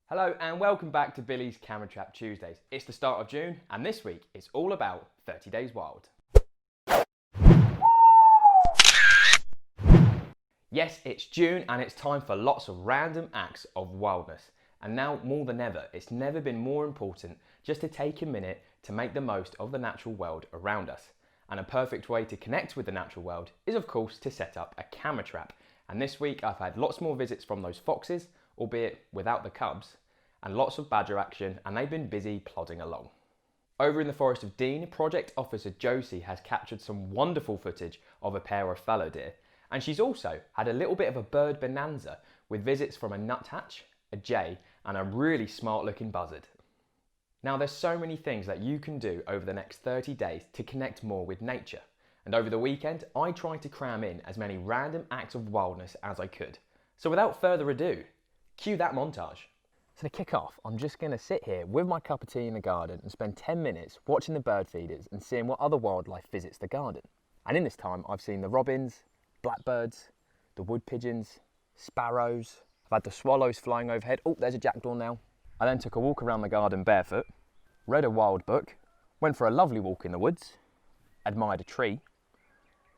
Hello and welcome back to Billy's Camera Trap Tuesdays. It's the start of June and this week it's all about 30 Days Wild. Yes, it's June and it's time for lots of random acts of wildness. And now more than ever, it's never been more important just to take a minute to make the most of the natural world around us. And a perfect way to connect with the natural world is of course to set up a camera trap. And this week I've had lots more visits from those foxes, albeit without the cubs, and lots of badger action, and they've been busy plodding along. Over in the Forest of Dean, Project Officer Josie has captured some wonderful footage of a pair of fallow deer, and she's also had a little bit of a bird bonanza with visits from a nuthatch, a jay, and a really smart looking buzzard. Now there's so many things that you can do over the next 30 days to connect more with nature, and over the weekend I tried to cram in as many random acts of wildness as I could. So without further ado, cue that montage. So to kick off, I'm just going to sit here with my cup of tea in the garden and spend 10 minutes watching the bird feeders and seeing what other wildlife visits the garden. And in this time I've seen the robins, blackbirds, the wood pigeons, sparrows. I've had the swallows flying overhead. Oh, there's a jackdaw now. I then took a walk around the garden barefoot, read a wild book, went for a lovely walk in the woods, admired a tree,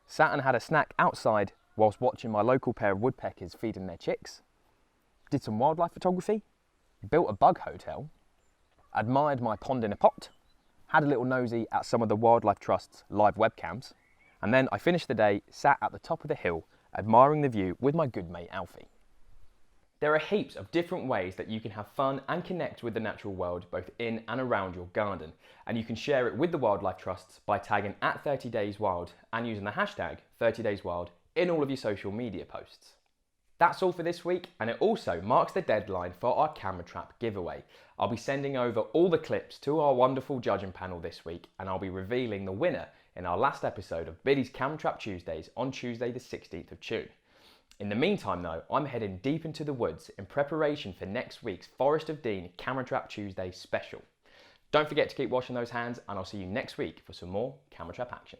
sat and had a snack outside whilst watching my local pair of woodpeckers feeding their chicks, did some wildlife photography, built a bug hotel, admired my pond in a pot, had a little nosy at some of the Wildlife Trust's live webcams, and then I finished the day sat at the top of the hill admiring the view with my good mate Alfie. There are heaps of different ways that you can have fun and connect with the natural world both in and around your garden, and you can share it with the Wildlife Trusts by tagging at 30 Days Wild and using the hashtag 30 Days Wild in all of your social media posts. That's all for this week, and it also marks the deadline for our camera trap giveaway. I'll be sending over all the clips to our wonderful judging panel this week, and I'll be revealing the winner in our last episode of Billy's Camera Trap Tuesdays on Tuesday the 16th of June. In the meantime though, I'm heading deep into the woods in preparation for next week's Forest of Dean Camera Trap Tuesday special. Don't forget to keep washing those hands, and I'll see you next week for some more camera trap action.